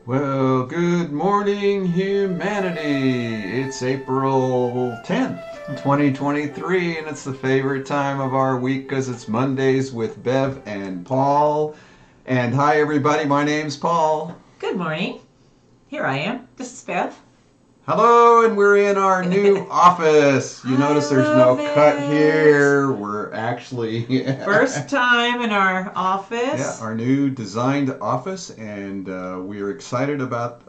Well, good morning, humanity. It's April 10th, 2023, and it's the favorite time of our week because it's Mondays with Bev and Paul. And hi, everybody, my name's Paul. Good morning. Here I am. This is Bev. Hello, and we're in our new office. You notice there's no love cut it. here. We're actually First time in our office. Yeah, our new designed office, and we are excited about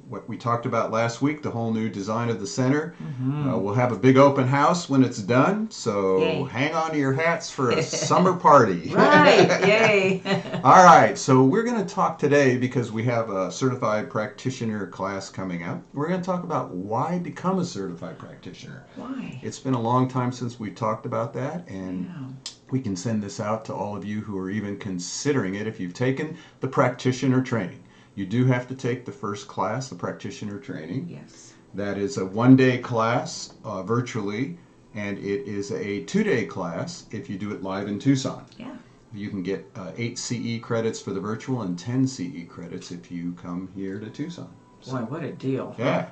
what we talked about last week, the whole new design of the center. We'll have a big open house when it's done, so Yay. hang on to your hats for a summer party. Right, yay. All right, so we're going to talk today because we have a certified practitioner class coming up. We're going to talk about why become a certified practitioner. Why? It's been a long time since we talked about that, and Yeah. we can send this out to all of you who are even considering it. If you've taken the practitioner training, you do have to take the first class, the practitioner training. Yes. That is a one-day class virtually, and it is a two-day class if you do it live in Tucson. Yeah. You can get 8 CE credits for the virtual and 10 CE credits if you come here to Tucson. Boy, what a deal. Yeah.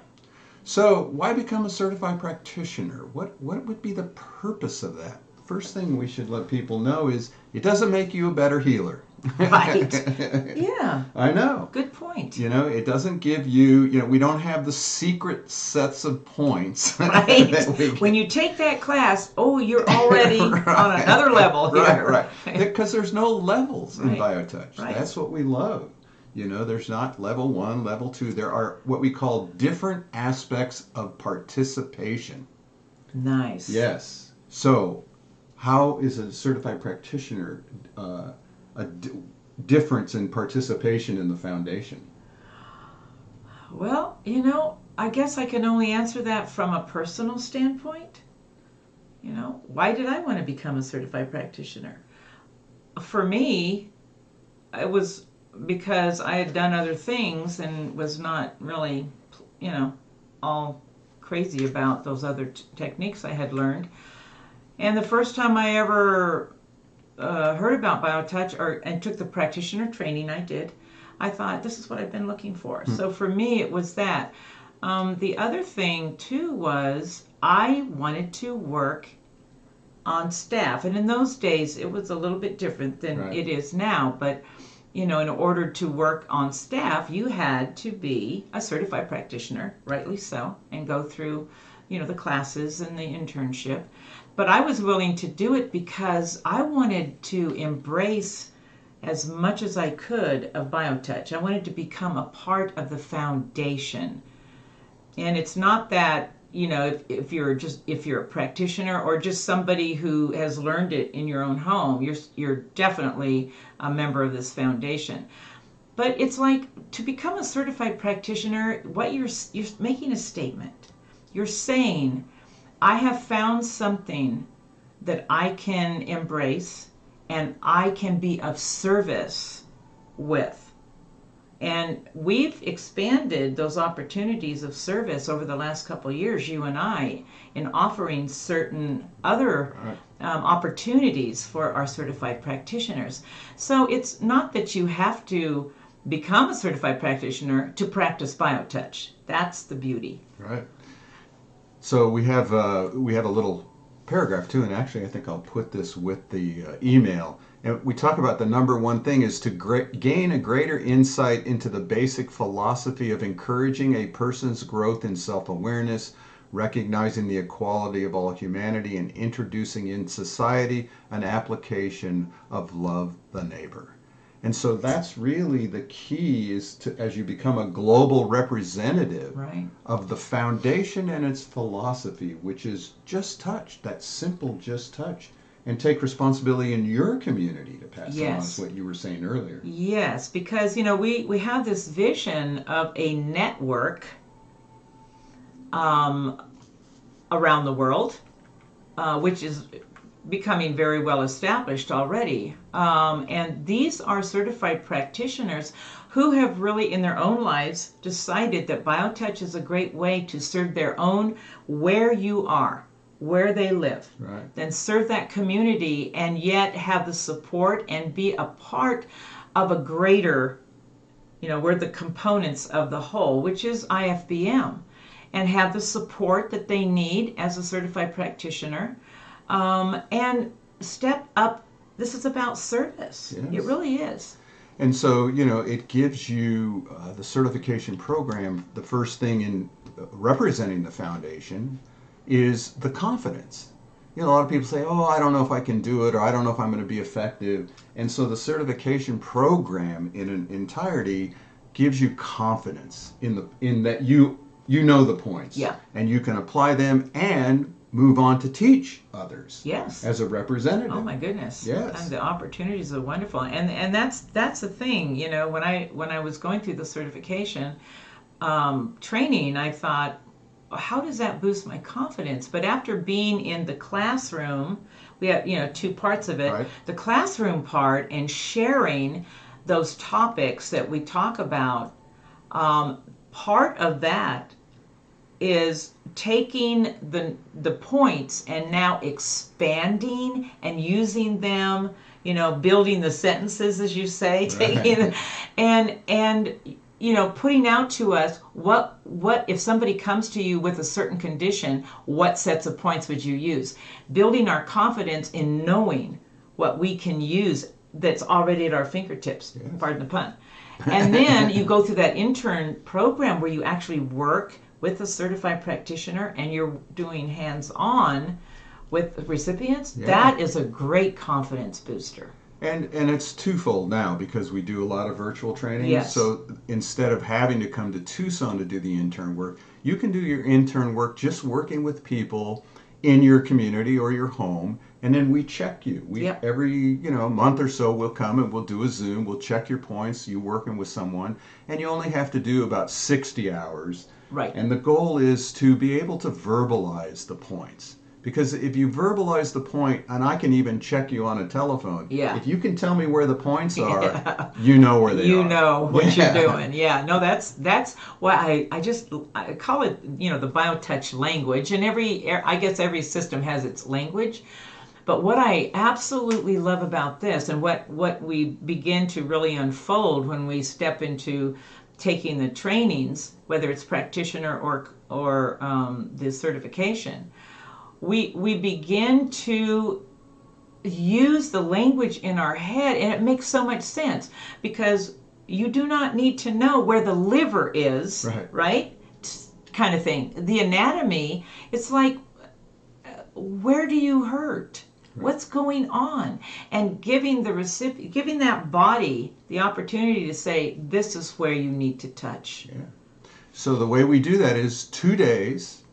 So why become a certified practitioner? What would be the purpose of that? First thing we should let people know is it doesn't make you a better healer. Right. Yeah. I know. Good point. You know, it doesn't give you, we don't have the secret sets of points. Right. that When you take that class, you're already Right. on another level here. Right. Because there's no levels in Right. Bio-Touch. Right. That's what we love. There's not level 1, level 2. There are what we call different aspects of participation. Nice. Yes. So, how is a certified practitioner difference in participation in the foundation? Well, I guess I can only answer that from a personal standpoint. Why did I want to become a certified practitioner? For me, it was because I had done other things and was not really, all crazy about those other techniques I had learned. And the first time I ever heard about Bio-Touch and took the practitioner training I thought, this is what I've been looking for. So for me, it was that. The other thing, too, was I wanted to work on staff. And in those days, it was a little bit different than Right. it is now. But, in order to work on staff, you had to be a certified practitioner, rightly so, and go through, the classes and the internship. But I was willing to do it because I wanted to embrace as much as I could of Bio-Touch. I wanted to become a part of the foundation. And it's not that, if you're a practitioner or just somebody who has learned it in your own home, you're definitely a member of this foundation. But it's like to become a certified practitioner, what you're making a statement. You're saying, I have found something that I can embrace and I can be of service with. And we've expanded those opportunities of service over the last couple of years, you and I, in offering certain other opportunities for our certified practitioners. So it's not that you have to become a certified practitioner to practice Bio-Touch. That's the beauty. Right. So we have a little paragraph too, and actually I think I'll put this with the email. And we talk about the number one thing is to gain a greater insight into the basic philosophy of encouraging a person's growth in self-awareness, recognizing the equality of all humanity, and introducing in society an application of love the neighbor. And so that's really the key, is to, as you become a global representative Right. of the foundation and its philosophy, which is just touch, that simple just touch, and take responsibility in your community to pass on. Yes. That's what you were saying earlier. Yes, because we have this vision of a network around the world, which is becoming very well established already. And these are certified practitioners who have really in their own lives decided that Bio-Touch is a great way to serve their own where you are, where they live. Right. Then serve that community and yet have the support and be a part of a greater we're the components of the whole, which is IFBM, and have the support that they need as a certified practitioner, and step up. This is about service. Yes. It really is. And so, it gives you the certification program. The first thing in representing the foundation is the confidence. A lot of people say, oh, I don't know if I can do it, or I don't know if I'm going to be effective. And so the certification program in an entirety gives you confidence in that you know the points. Yeah. And you can apply them and move on to teach others. Yes. As a representative. Oh my goodness. Yes. And the opportunities are wonderful. And that's the thing, when I was going through the certification training, I thought, how does that boost my confidence? But after being in the classroom, we have, two parts of it. Right. The classroom part and sharing those topics that we talk about, part of that is taking the points and now expanding and using them, building the sentences, as you say, right. taking and putting out to us what if somebody comes to you with a certain condition, what sets of points would you use? Building our confidence in knowing what we can use that's already at our fingertips, yes. Pardon the pun. And then you go through that intern program where you actually work with a certified practitioner and you're doing hands-on with recipients. Yeah. That is a great confidence booster. And it's twofold now because we do a lot of virtual training. Yes. So instead of having to come to Tucson to do the intern work, you can do your intern work just working with people in your community or your home, and then we check you. Yep. Every month or so we'll come and we'll do a Zoom. We'll check your points. You working with someone, and you only have to do about 60 hours. Right. And the goal is to be able to verbalize the points. Because if you verbalize the point, and I can even check you on a telephone, yeah. if you can tell me where the points are, yeah. you know where they are. You know what yeah. you're doing. Yeah, no, that's why I call it, the Bio-Touch language. And I guess every system has its language. But what I absolutely love about this, and what we begin to really unfold when we step into taking the trainings, whether it's practitioner or the certification, we begin to use the language in our head, and it makes so much sense because you do not need to know where the liver is, right? Kind of thing. The anatomy, it's like, where do you hurt? What's going on? And giving the recipient, giving that body the opportunity to say, this is where you need to touch. Yeah. So the way we do that is 2 days,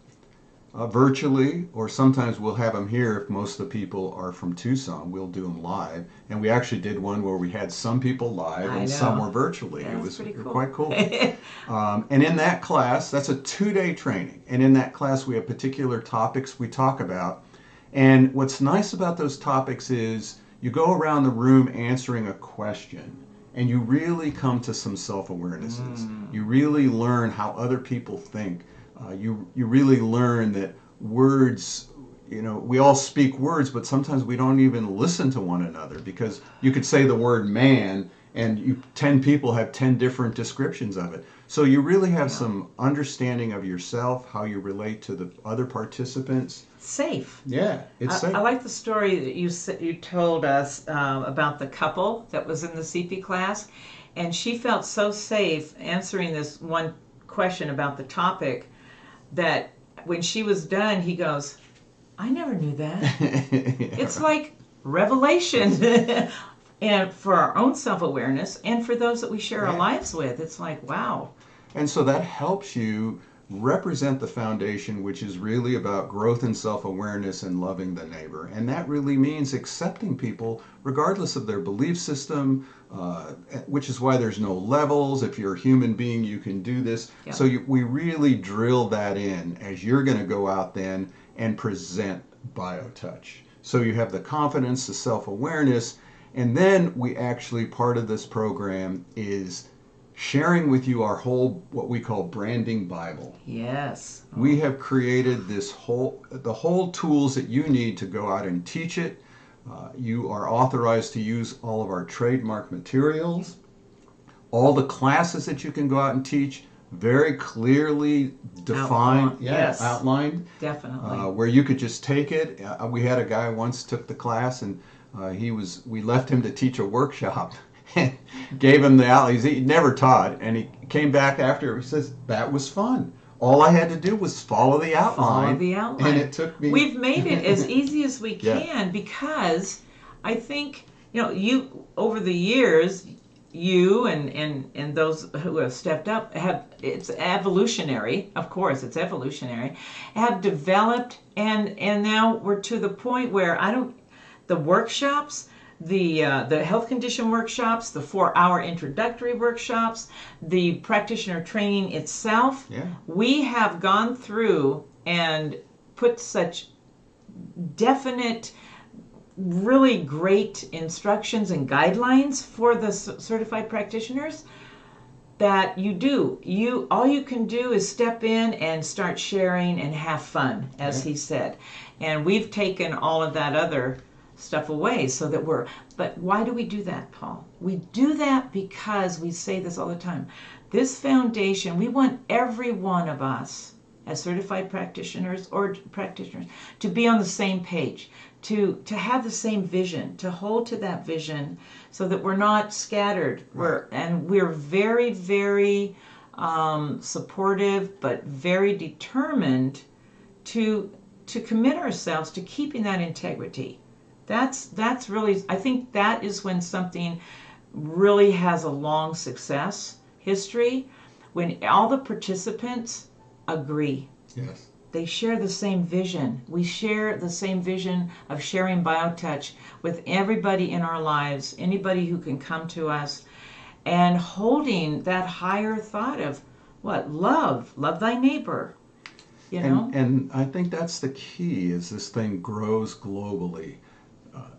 virtually, or sometimes we'll have them here if most of the people are from Tucson. We'll do them live. And we actually did one where we had some people live and some were virtually. Yeah, it was pretty cool. quite cool. And in that class, that's a 2-day training. And in that class, we have particular topics we talk about. And what's nice about those topics is you go around the room answering a question, and you really come to some self-awarenesses. You really learn how other people think. You really learn that words, we all speak words, but sometimes we don't even listen to one another because you could say the word man and 10 people have 10 different descriptions of it. So you really have some understanding of yourself, how you relate to the other participants. Safe. Yeah, it's safe. I like the story that you told us about the couple that was in the CP class, and she felt so safe answering this one question about the topic that when she was done, he goes, I never knew that. It's like revelation. And for our own self-awareness and for those that we share our lives with, it's like, wow. And so that helps you represent the foundation, which is really about growth and self-awareness and loving the neighbor. And that really means accepting people regardless of their belief system, which is why there's no levels. If you're a human being, you can do this. Yep. So we really drill that in as you're going to go out then and present Bio-Touch. So you have the confidence, the self-awareness, and then we actually, part of this program is sharing with you our whole, what we call branding Bible. Yes. We have created the whole tools that you need to go out and teach it. You are authorized to use all of our trademark materials. all the classes that you can go out and teach, very clearly defined, Yes, outlined, definitely. where you could just take it. We had a guy once took the class, and we left him to teach a workshop and gave him the outlines. He never taught, and he came back after. He says that was fun. All I had to do was follow the outline. Follow the outline. And it took me. We've made it as easy as we Yeah. can because I think, you over the years, you and those who have stepped up it's evolutionary, of course, it's evolutionary, have developed, and now we're to the point where the workshops, the health condition workshops, the 4-hour introductory workshops, the practitioner training itself, Yeah. we have gone through and put such definite, really great instructions and guidelines for the certified practitioners that all you can do is step in and start sharing and have fun, as he said. And we've taken all of that other stuff away so that but why do we do that, Paul? We do that because we say this all the time. This foundation, we want every one of us as certified practitioners or practitioners to be on the same page, to have the same vision, to hold to that vision so that we're not scattered. Right. We're very, very supportive, but very determined to commit ourselves to keeping that integrity. That's really, I think that is when something really has a long success history, when all the participants agree. Yes. They share the same vision. We share the same vision of sharing Bio-Touch with everybody in our lives, anybody who can come to us, and holding that higher thought of love thy neighbor, And I think that's the key, is this thing grows globally.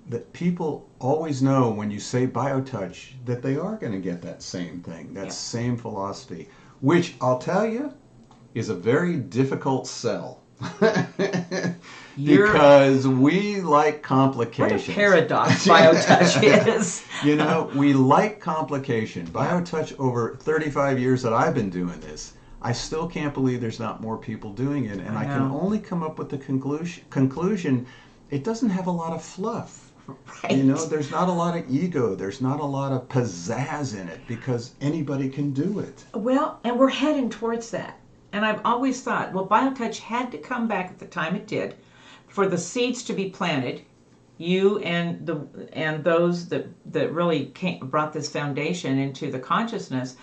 That people always know when you say Bio-Touch that they are going to get that same thing, that same philosophy, which I'll tell you is a very difficult sell. Because we like complications. What a paradox Bio-Touch is. We like complication. Bio-Touch, over 35 years that I've been doing this, I still can't believe there's not more people doing it. And I can only come up with the conclusion it doesn't have a lot of fluff. Right. There's not a lot of ego. There's not a lot of pizzazz in it because anybody can do it. Well, and we're heading towards that. And I've always thought, Bio-Touch had to come back at the time it did for the seeds to be planted. You and those that really brought this foundation into the consciousness,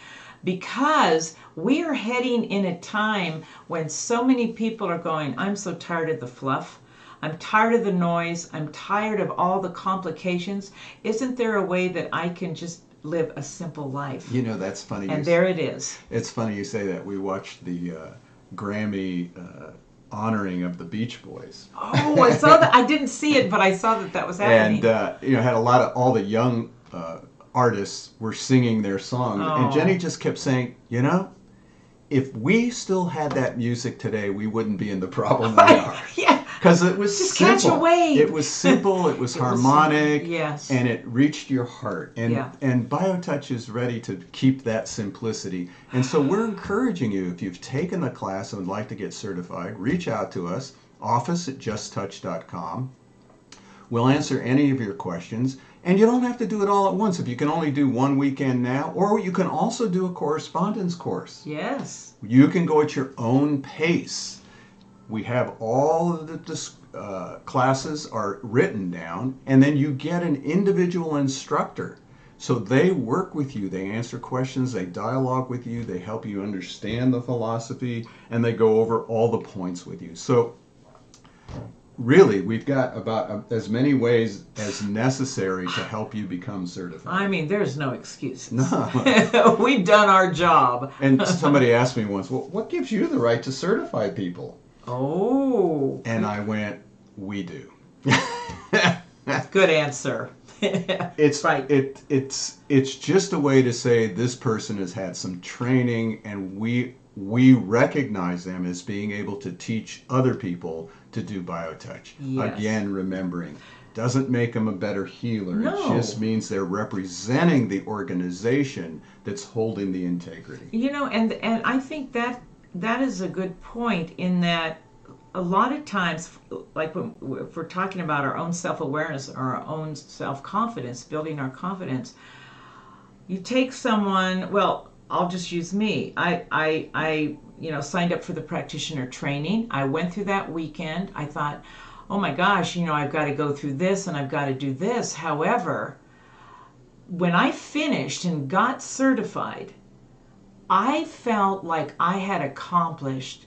because we are heading in a time when so many people are going, I'm so tired of the fluff. I'm tired of the noise. I'm tired of all the complications. Isn't there a way that I can just live a simple life? That's funny. And there it is. It's funny you say that. We watched the Grammy honoring of the Beach Boys. Oh, I saw that. I didn't see it, but I saw that was happening. And had a lot of all the young artists were singing their songs, and Jenny just kept saying, if we still had that music today, we wouldn't be in the problem we are. Yeah. Because it was just simple. Catch a wave. It was simple. It was harmonic. Yes. And it reached your heart. And Bio-Touch is ready to keep that simplicity. And so we're encouraging you, if you've taken the class and would like to get certified, reach out to us, office@justtouch.com. We'll answer any of your questions. And you don't have to do it all at once. If you can only do one weekend now, or you can also do a correspondence course. Yes. You can go at your own pace. We have all of the classes are written down, and then you get an individual instructor. So they work with you, they answer questions, they dialogue with you, they help you understand the philosophy, and they go over all the points with you. So really, we've got about as many ways as necessary to help you become certified. I mean, there's no excuses. No. We've done our job. And somebody asked me once, well, what gives you the right to certify people? Oh. And I went, we do. Good answer. It's right. It's just a way to say this person has had some training, and we recognize them as being able to teach other people to do Bio-Touch. Yes. Again, remembering doesn't make them a better healer. No. It just means they're representing the organization that's holding the integrity. You know, and I think that is a good point, in that a lot of times, like if we're talking about our own self-awareness or our own self-confidence, building our confidence, you take someone, well, I'll just use me. I signed up for the practitioner training. I went through that weekend. I thought, oh my gosh, I've got to go through this and I've got to do this. However, when I finished and got certified, I felt like I had accomplished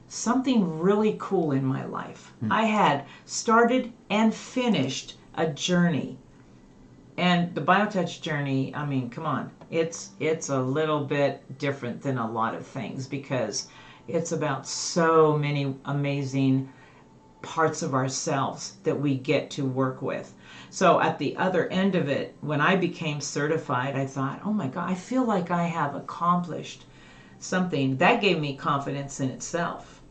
something really cool in my life. I had started and finished a journey. And the Bio-Touch journey, I mean, come on. It's a little bit different than a lot of things, because it's about so many amazing parts of ourselves that we get to work with. So at the other end of it, when I became certified, I thought, oh my God, I feel like I have accomplished something. That gave me confidence in itself,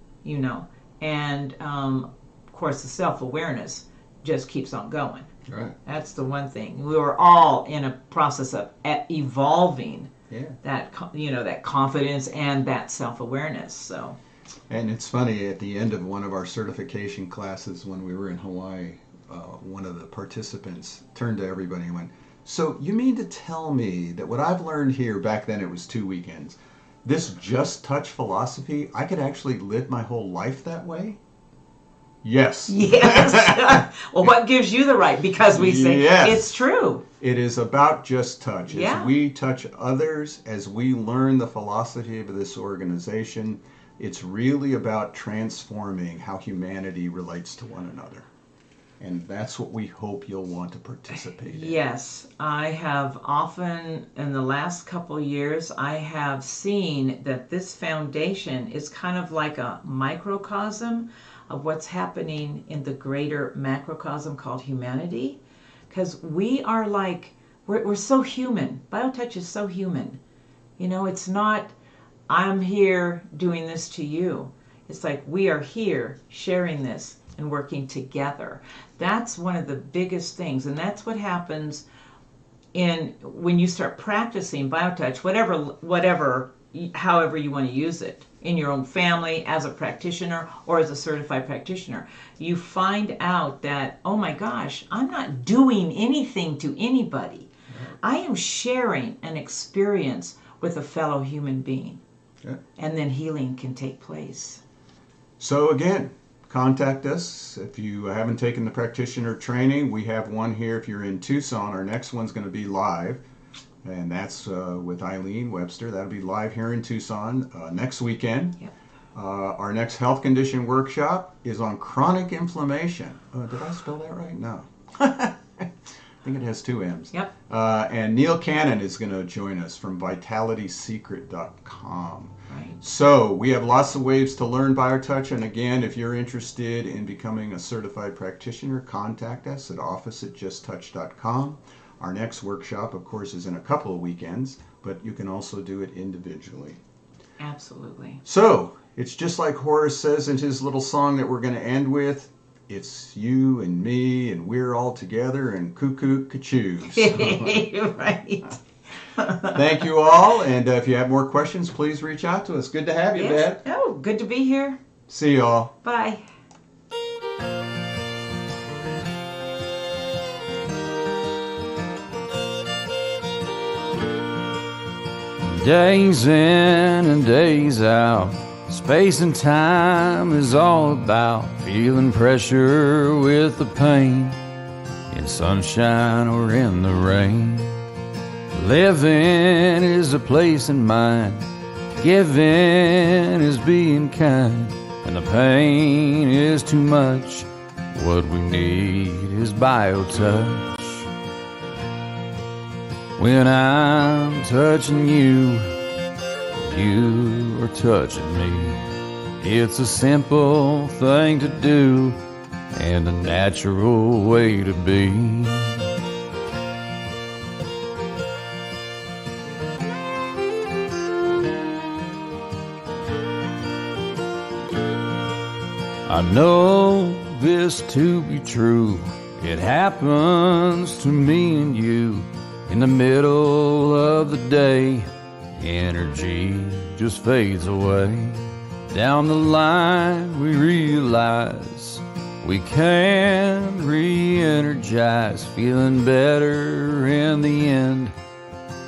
and of course the self-awareness just keeps on going. Right. That's the one thing. We were all in a process of evolving that confidence and that self-awareness. So. And it's funny, at the end of one of our certification classes when we were in Hawaii, one of the participants turned to everybody and went, so you mean to tell me that what I've learned here, back then it was 2 weekends, this just touch philosophy, I could actually live my whole life that way? Yes. Yes. Well, what gives you the right? Because we say it's true. It is about just touch. Yeah. As we touch others, as we learn the philosophy of this organization, it's really about transforming how humanity relates to one another. And that's what we hope you'll want to participate in. Yes. I have often, in the last couple years, I have seen that this foundation is kind of like a microcosm of what's happening in the greater macrocosm called humanity. Because we are we're so human. Bio-Touch is so human. It's not, I'm here doing this to you. It's like we are here sharing this and working together. That's one of the biggest things, and that's what happens when you start practicing Bio-Touch, however you want to use it, in your own family, as a practitioner, or as a certified practitioner. You find out that, oh my gosh, I'm not doing anything to anybody. I am sharing an experience with a fellow human being. Yeah. And then healing can take place. So again, contact us. If you haven't taken the practitioner training, we have one here if you're in Tucson. Our next one's going to be live, and that's with Eileen Webster. That'll be live here in Tucson next weekend. Yep. Our next health condition workshop is on chronic inflammation. Did I spell that right? No. I think it has 2 M's. Yep. And Neil Cannon is going to join us from vitalitysecret.com. Right. So we have lots of ways to learn Bio-Touch, and again, if you're interested in becoming a certified practitioner, contact us at office@justtouch.com. Our next workshop, of course, is in a couple of weekends, but you can also do it individually. Absolutely. So it's just like Horace says in his little song that we're going to end with. It's you and me, and we're all together, and cuckoo ka-choos. Right. Thank you all, and if you have more questions, please reach out to us. Good to have you, Yes. Bev. Oh, good to be here. See you all. Bye. Days in and days out, space and time is all about feeling pressure with the pain, in sunshine or in the rain. Living is a place in mind, giving is being kind, and the pain is too much. What we need is Bio-Touch. When I'm touching you, you are touching me. It's a simple thing to do and a natural way to be. I know this to be true. It happens to me and you in the middle of the day. Energy just fades away. Down the line we realize we can re-energize, feeling better in the end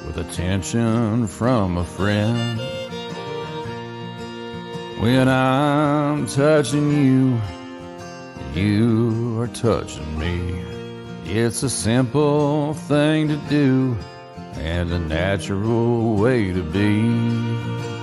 with attention from a friend. When I'm touching you, you are touching me. It's a simple thing to do and a natural way to be.